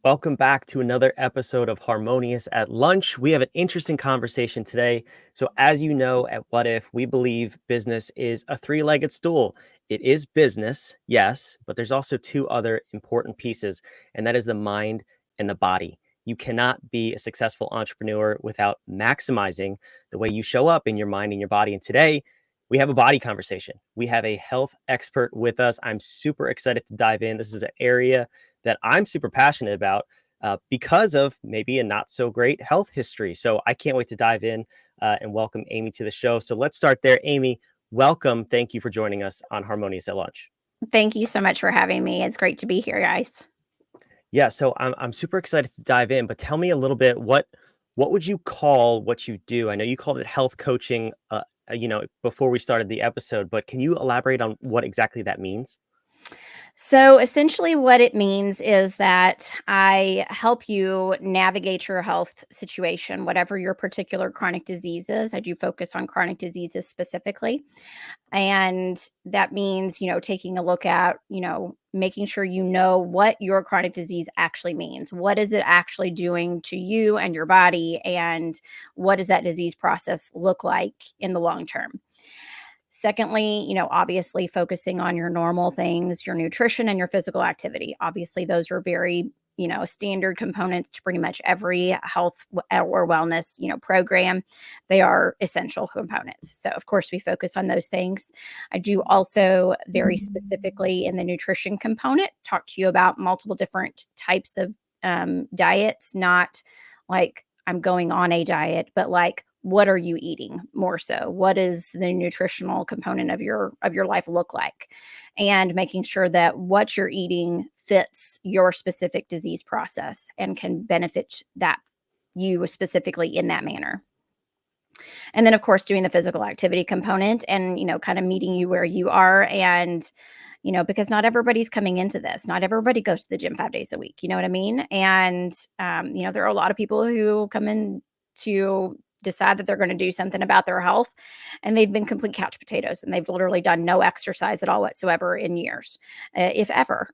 Welcome back to another episode of Harmonious at Lunch. We have an interesting conversation today. So, as you know, at Whadif, we believe business is a three-legged stool. It is business, yes, but there's also two other important pieces, and that is the mind and the body. You cannot be a successful entrepreneur without maximizing the way you show up in your mind and your body. And today, we have a body conversation. We have a health expert with us. I'm super excited to dive in. This is an area that I'm super passionate about because of maybe a not so great health history. So I can't wait to dive in and welcome Aimee to the show. So let's start there. Aimee, welcome. Thank you for joining us on Harmonious at Lunch. Thank you so much for having me. It's great to be here, guys. Yeah, so I'm super excited to dive in, but tell me a little bit what would you call what you do? I know you called it health coaching, before we started the episode, but can you elaborate on what exactly that means? So, essentially, what it means is that I help you navigate your health situation, whatever your particular chronic disease is. I do focus on chronic diseases specifically. And that means, taking a look at, making sure you know what your chronic disease actually means. What is it actually doing to you and your body? And what does that disease process look like in the long term? Secondly, obviously focusing on your normal things, your nutrition and your physical activity. Obviously, those are very, standard components to pretty much every health or wellness, program. They are essential components. So, of course, we focus on those things. I do also very specifically in the nutrition component talk to you about multiple different types of diets, not like I'm going on a diet, but like what are you eating more so? What is the nutritional component of your life look like? And making sure that what you're eating fits your specific disease process and can benefit that you specifically in that manner. And then of course doing the physical activity component and kind of meeting you where you are and because not everybody's coming into this. Not everybody goes to the gym 5 days a week. You know what I mean? And, there are a lot of people who come in to decide that they're going to do something about their health and they've been complete couch potatoes and they've literally done no exercise at all whatsoever in years, if ever.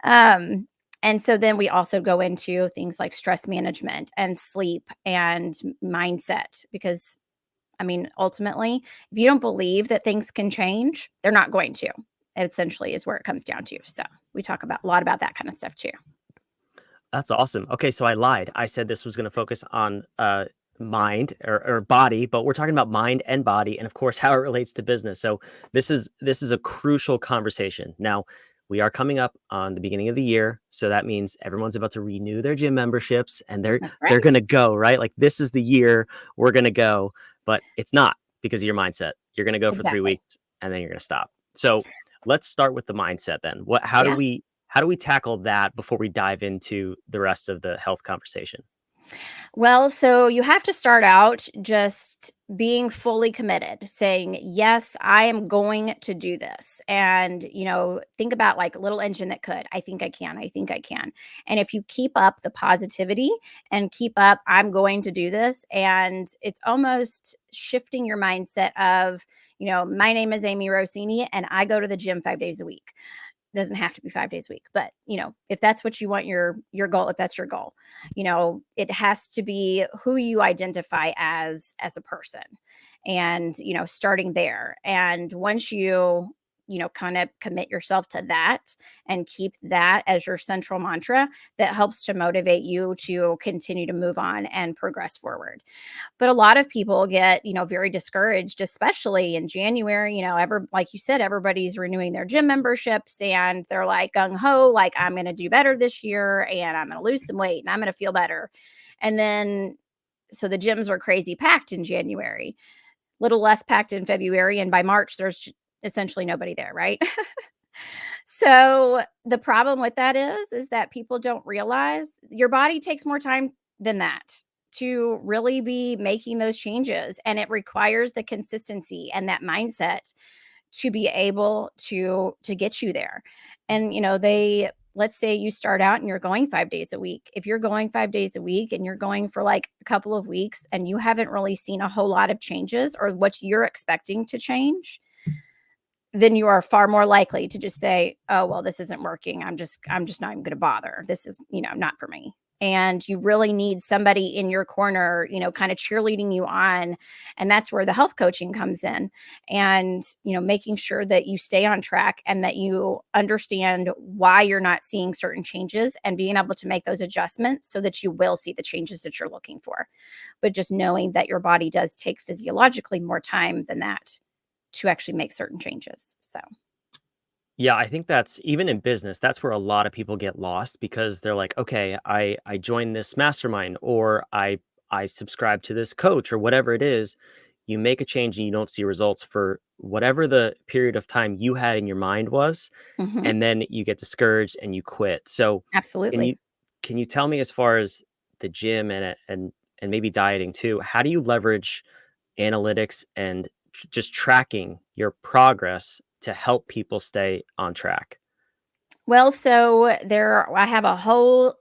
um, and so then we also go into things like stress management and sleep and mindset because ultimately, if you don't believe that things can change, they're not going to. Essentially, is where it comes down to. So we talk about a lot about that kind of stuff too. That's awesome. Okay, so I lied. I said this was going to focus on mind or body, but we're talking about mind and body, and of course how it relates to business. So this is a crucial conversation. Now we are coming up on the beginning of the year, so that means everyone's about to renew their gym memberships, and they're That's they're right. going to go right. Like this is the year we're going to go, but it's not because of your mindset. You're going to go for three Exactly. weeks, and then you're going to stop. So let's start with the mindset then. What? How do Yeah. we tackle that before we dive into the rest of the health conversation? Well, so you have to start out just being fully committed, saying, yes, I am going to do this. And, think about like a little engine that could. I think I can. I think I can. And if you keep up the positivity and keep up, I'm going to do this. And it's almost shifting your mindset of, my name is Aimee Rossini and I go to the gym 5 days a week. Doesn't have to be 5 days a week, but if that's what you want your goal, if that's your goal, it has to be who you identify as a person. And starting there, and once kind of commit yourself to that and keep that as your central mantra, that helps to motivate you to continue to move on and progress forward. But a lot of people get, very discouraged, especially in January. Like you said, everybody's renewing their gym memberships and they're like gung ho, like, I'm going to do better this year and I'm going to lose some weight and I'm going to feel better. And then, so the gyms are crazy packed in January, little less packed in February. And by March, there's essentially nobody there, right? So the problem with that is that people don't realize your body takes more time than that to really be making those changes, and it requires the consistency and that mindset to be able to get you there. And they, let's say you start out and you're going 5 days a week. If you're going 5 days a week and you're going for like a couple of weeks and you haven't really seen a whole lot of changes or what you're expecting to change, then you are far more likely to just say, "Oh, well, this isn't working. I'm just not even gonna bother. This is, not for me." And you really need somebody in your corner, kind of cheerleading you on. And that's where the health coaching comes in. And, making sure that you stay on track and that you understand why you're not seeing certain changes and being able to make those adjustments so that you will see the changes that you're looking for. But just knowing that your body does take physiologically more time than that to actually make certain changes. So, Yeah, I think that's even in business, that's where a lot of people get lost because they're like, "Okay, I joined this mastermind or I subscribe to this coach or whatever it is." You make a change and you don't see results for whatever the period of time you had in your mind was, mhm, and then you get discouraged and you quit. So, can absolutely. you can you tell me as far as the gym and maybe dieting too, how do you leverage analytics and just tracking your progress to help people stay on track? Well, so I have a whole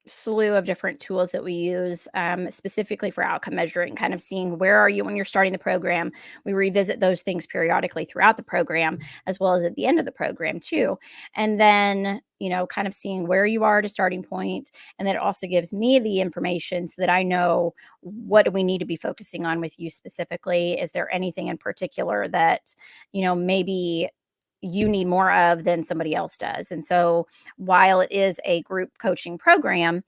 slew of different tools that we use, specifically for outcome measuring, kind of seeing where are you when you're starting the program. We revisit those things periodically throughout the program, as well as at the end of the program too. And then, kind of seeing where you are at a starting point. And then it also gives me the information so that I know what do we need to be focusing on with you specifically. Is there anything in particular that, maybe you need more of than somebody else does. And so while it is a group coaching program,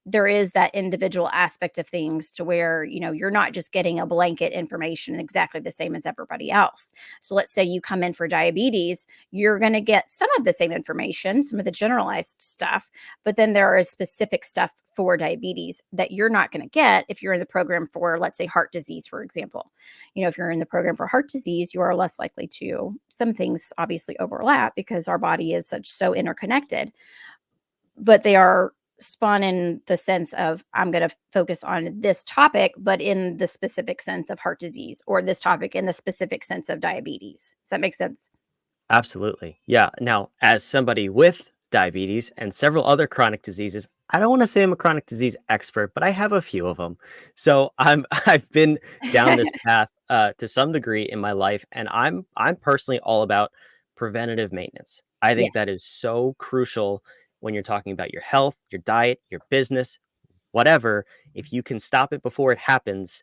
there is that individual aspect of things to where, you're not just getting a blanket information exactly the same as everybody else. So let's say you come in for diabetes, you're going to get some of the same information, some of the generalized stuff, but then there is specific stuff for diabetes that you're not going to get if you're in the program for, let's say, heart disease, for example. If you're in the program for heart disease, you are less likely to, some things obviously overlap because our body is so interconnected, but they are spun in the sense of I'm going to focus on this topic, but in the specific sense of heart disease, or this topic in the specific sense of diabetes. Does that make sense? Absolutely. Yeah. Now, as somebody with diabetes and several other chronic diseases, I don't want to say I'm a chronic disease expert, but I have a few of them. So I'm I've been down this path to some degree in my life, and I'm personally all about preventative maintenance. I think Yes. that is so crucial when you're talking about your health, your diet, your business, whatever. If you can stop it before it happens,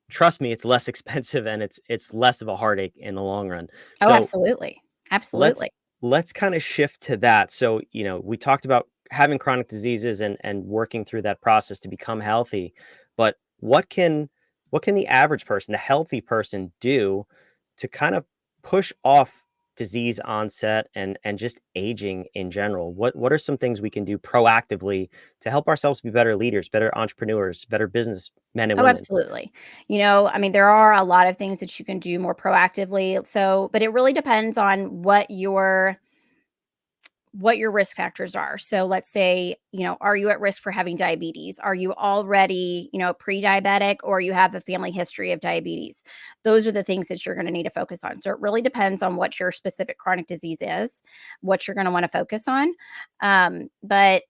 trust me, it's less expensive and it's less of a heartache in the long run. Oh, So absolutely. let's Absolutely. let's kind of shift to that. So, we talked about having chronic diseases and working through that process to become healthy. But what can the average person, the healthy person do to kind of push off disease onset and just aging in general? What are some things we can do proactively to help ourselves be better leaders, better entrepreneurs, better business men and Oh, women? absolutely. I mean, there are a lot of things that you can do more proactively. So, but it really depends on what your risk factors are. So let's say, are you at risk for having diabetes? Are you already, pre-diabetic, or you have a family history of diabetes? Those are the things that you're going to need to focus on. So it really depends on what your specific chronic disease is, what you're going to want to focus on. But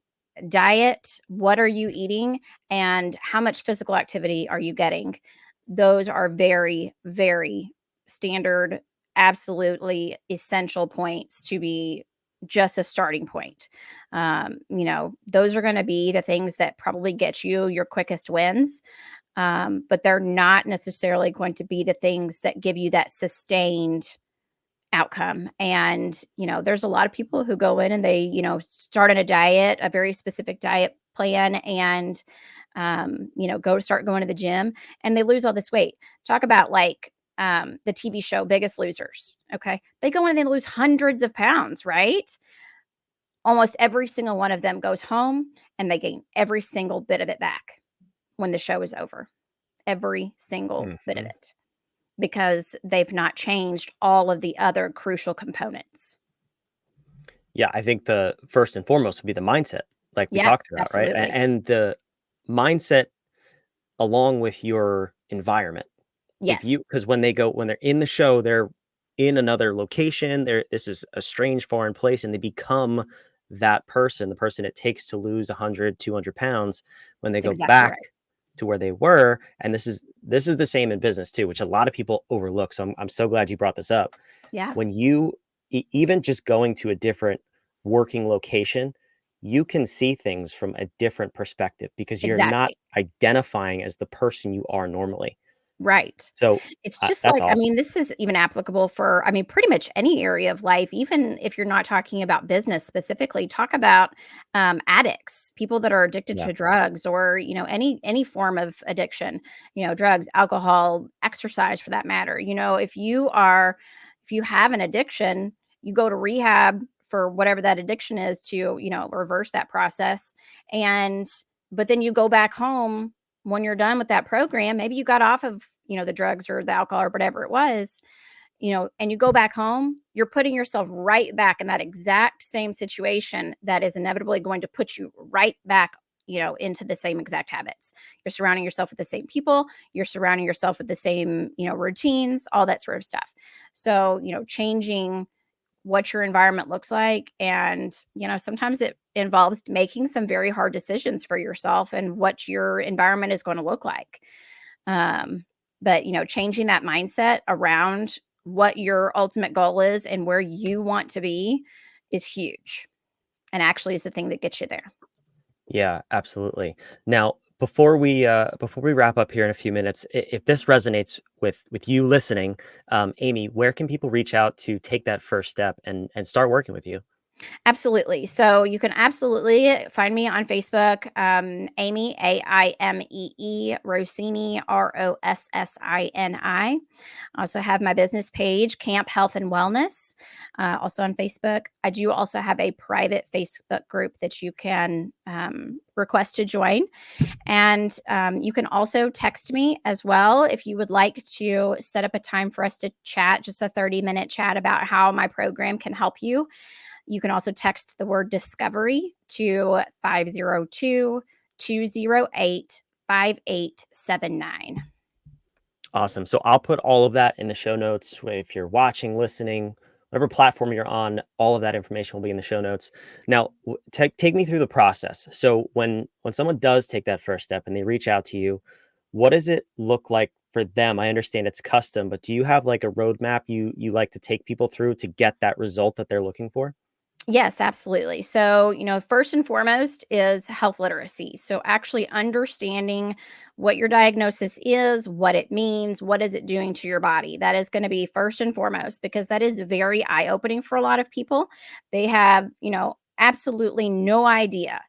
diet, what are you eating, and how much physical activity are you getting? Those are very, very standard, absolutely essential points to be just a starting point. Those are going to be the things that probably get you your quickest wins, but they're not necessarily going to be the things that give you that sustained outcome. And, there's a lot of people who go in and they, start on a diet, a very specific diet plan, and, go to start going to the gym, and they lose all this weight. Talk about like, the TV show Biggest Losers. Okay. They go in and they lose hundreds of pounds, right? Almost every single one of them goes home and they gain every single bit of it back when the show is over. Every single bit of Mhm. it, because they've not changed all of the other crucial components. Yeah, I think the first and foremost would be the mindset, like we Yeah, talked about, right? absolutely. And the mindset along with your environment. If you Yes, because when they're in the show, they're in another location, this is a strange foreign place, and they become that person, the person it takes to lose 100, 200 pounds. When they that's go exactly back right. to where they were. And this is the same in business too, which a lot of people overlook. So I'm so glad you brought this up. Yeah, When you even just going to a different working location, you can see things from a different perspective because you're not exactly. identifying as the person you are normally. Right. So It's just that's like, I awesome. mean, this is even applicable for, I mean, pretty much any area of life, even if you're not talking about business specifically. Talk about addicts, people that are addicted Yeah. to drugs, or any form of addiction. Drugs, alcohol, exercise, for that matter. If you have an addiction, you go to rehab for whatever that addiction is to reverse that process, and but then you go back home when you're done with that program. Maybe you got off of the drugs or the alcohol or whatever it was, and you go back home, you're putting yourself right back in that exact same situation that is inevitably going to put you right back, into the same exact habits. You're surrounding yourself with the same people, you're surrounding yourself with the same, routines, all that sort of stuff. So, changing what your environment looks like, and sometimes it involves making some very hard decisions for yourself and what your environment is going to look like. um, but changing that mindset around what your ultimate goal is and where you want to be is huge, and actually is the thing that gets you there. Yeah, absolutely. Now, before we wrap up here in a few minutes, if this resonates with you listening, Aimee, where can people reach out to take that first step and start working with you? Absolutely. So you can absolutely find me on Facebook, Aimee, Aimee, Rossini, Rossini. I also have my business page, Camp Health and Wellness, also on Facebook. I do also have a private Facebook group that you can request to join. And you can also text me as well if you would like to set up a time for us to chat, just a 30-minute chat about how my program can help you. You can also text the word discovery to 502 208 5879. Awesome. So I'll put all of that in the show notes. If you're watching, listening, whatever platform you're on, all of that information will be in the show notes. Now, take me through the process. So when someone does take that first step and they reach out to you, what does it look like for them? I understand it's custom, but do you have like a roadmap you like to take people through to get that result that they're looking for? Yes, absolutely. So, first and foremost is health literacy. So, actually understanding what your diagnosis is, what it means, what is it doing to your body. That is going to be first and foremost, because that is very eye opening for a lot of people. They have, absolutely no idea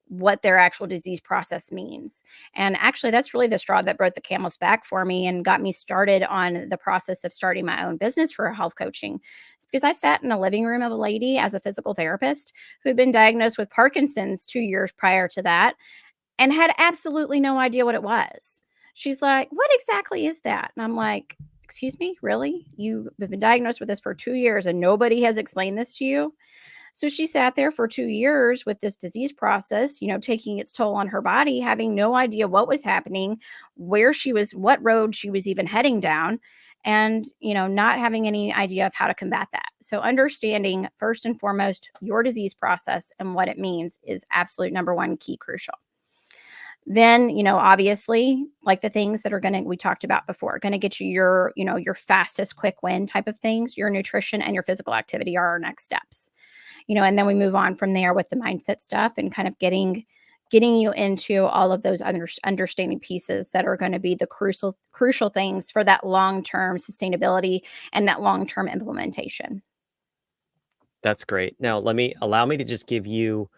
what their actual disease process means. And actually, that's really the straw that broke the camel's back for me and got me started on the process of starting my own business for health coaching. It's because I sat in a living room of a lady as a physical therapist who had been diagnosed with Parkinson's 2 years prior to that and had absolutely no idea what it was. She's like, "What exactly is that?" And I'm like, "Excuse me, really? You have been diagnosed with this for 2 years and nobody has explained this to you?" So she sat there for 2 years with this disease process, taking its toll on her body, having no idea what was happening, where she was, what road she was even heading down, and, not having any idea of how to combat that. So understanding first and foremost your disease process and what it means is absolute number one key crucial. Then, obviously, like the things that are we talked about before, gonna get you your fastest quick win type of things, your nutrition and your physical activity are our next steps. And then we move on from there with the mindset stuff and kind of getting you into all of those understanding pieces that are going to be the crucial things for that long-term sustainability and that long-term implementation. That's great. Now, allow me to just give you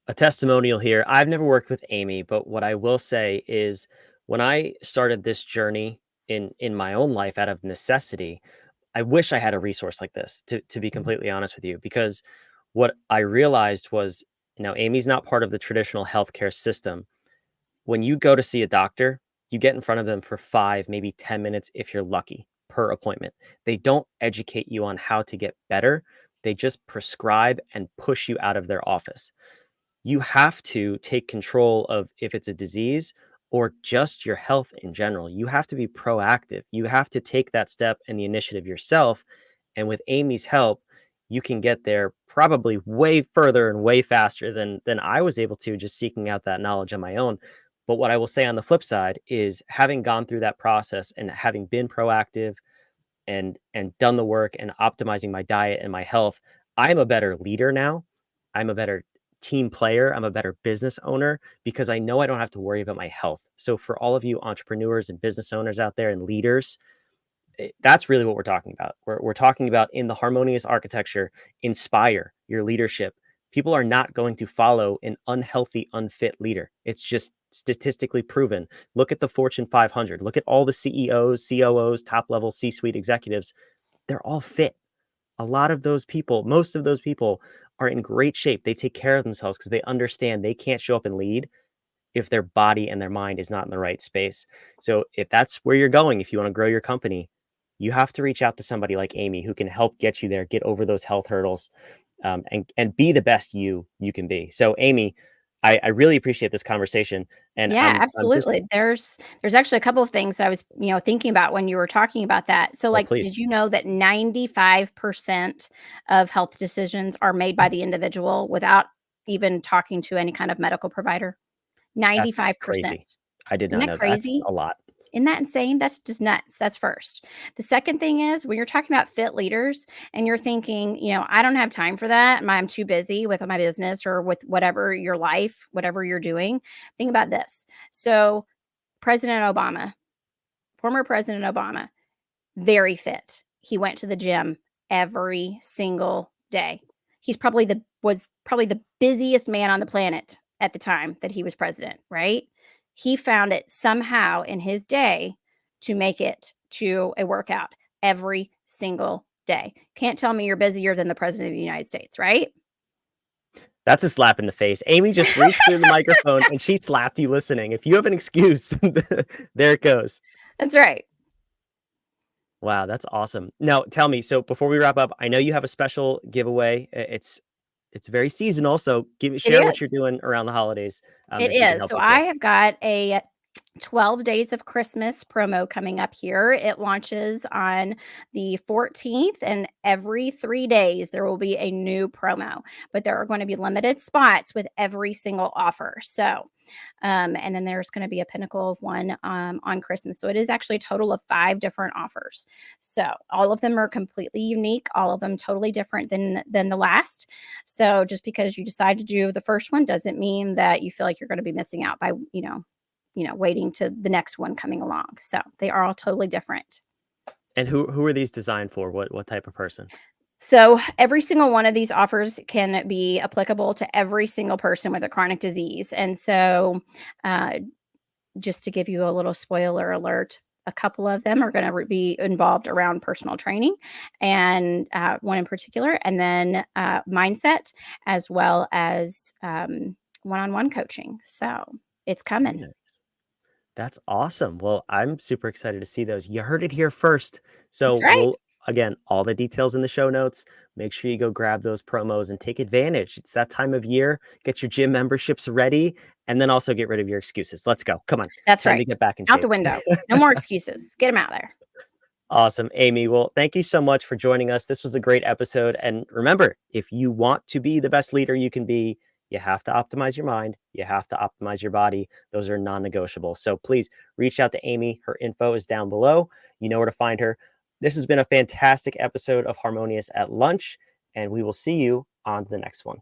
a testimonial here. I've never worked with Aimee, but what I will say is when I started this journey in my own life out of necessity, I wish I had a resource like this to be completely honest with you, because what I realized was, Amy's not part of the traditional healthcare system. When you go to see a doctor, you get in front of them for 5, maybe 10 minutes if you're lucky per appointment. They don't educate you on how to get better. They just prescribe and push you out of their office. You have to take control of if it's a disease or just your health in general. You have to be proactive. You have to take that step and the initiative yourself. And with Amy's help, you can get there probably way further and way faster than I was able to just seeking out that knowledge on my own. But what I will say on the flip side is having gone through that process and having been proactive and done the work and optimizing my diet and my health, I'm a better leader now. I'm a better team player. I'm a better business owner because I know I don't have to worry about my health. So for all of you entrepreneurs and business owners out there and leaders, that's really what we're talking about. We're talking about in the harmonious architecture, inspire your leadership. People are not going to follow an unhealthy, unfit leader. It's just statistically proven. Look at the Fortune 500. Look at all the CEOs, COOs, top level C suite executives. They're all fit. A lot of those people, most of those people are in great shape. They take care of themselves because they understand they can't show up and lead if their body and their mind is not in the right space. So if that's where you're going, if you want to grow your company, you have to reach out to somebody like Aimee who can help get you there, get over those health hurdles, and be the best you can be. So Aimee, I really appreciate this conversation, and Yeah, I'm just absolutely. There's actually a couple of things I was, thinking about when you were talking about that. So, oh like, please, did you know that 95% of health decisions are made by the individual without even talking to any kind of medical provider? that's 95%. crazy. I did Isn't not that know that. That's crazy? a lot. Isn't that insane? That's just nuts. That's first. The second thing is when you're talking about fit leaders and you're thinking, I don't have time for that. I'm too busy with my business or with whatever your life, whatever you're doing. Think about this. So, President Obama, former President Obama, very fit. He went to the gym every single day. Was probably the busiest man on the planet at the time that he was president, right? He found it somehow in his day to make it to a workout every single day. Can't tell me you're busier than the president of the United States, right? That's a slap in the face. Aimee just reached through the microphone and she slapped you listening. If you have an excuse, there it goes. That's right. Wow, that's awesome. Now, tell me, so before we wrap up, I know you have a special giveaway. It's very seasonal, so It share what you're is. doing around the holidays It that you can is. help So people I with. have got a 12 Days of Christmas promo coming up here. It launches on the 14th, and every 3 days there will be a new promo, but there are going to be limited spots with every single offer. So, and then there's going to be a pinnacle of one on Christmas. So it is actually a total of 5 different offers. So all of them are completely unique, all of them totally different than the last. So just because you decide to do the first one doesn't mean that you feel like you're going to be missing out by, waiting to the next one coming along. So they are all totally different. And who are these designed for? What type of person? So every single one of these offers can be applicable to every single person with a chronic disease. And so, uh, just to give you a little spoiler alert, a couple of them are going to be involved around personal training, and one in particular, and then mindset, as well as one-on-one coaching. So it's Very coming. nice. That's awesome. Well, I'm super excited to see those. You heard it here first. So That's right. we'll again, all the details in the show notes. Make sure you go grab those promos and take advantage. It's that time of year. Get your gym memberships ready and then also get rid of your excuses. Let's go. Come on. That's Time right. to get back in Out the shape. window. No more excuses. Get them out there. Awesome. Aimee, well, thank you so much for joining us. This was a great episode. And remember, if you want to be the best leader you can be, you have to optimize your mind. You have to optimize your body. Those are non negotiable. So please reach out to Aimee. Her info is down below. You know where to find her. This has been a fantastic episode of Harmonious at Lunch, and we will see you on the next one.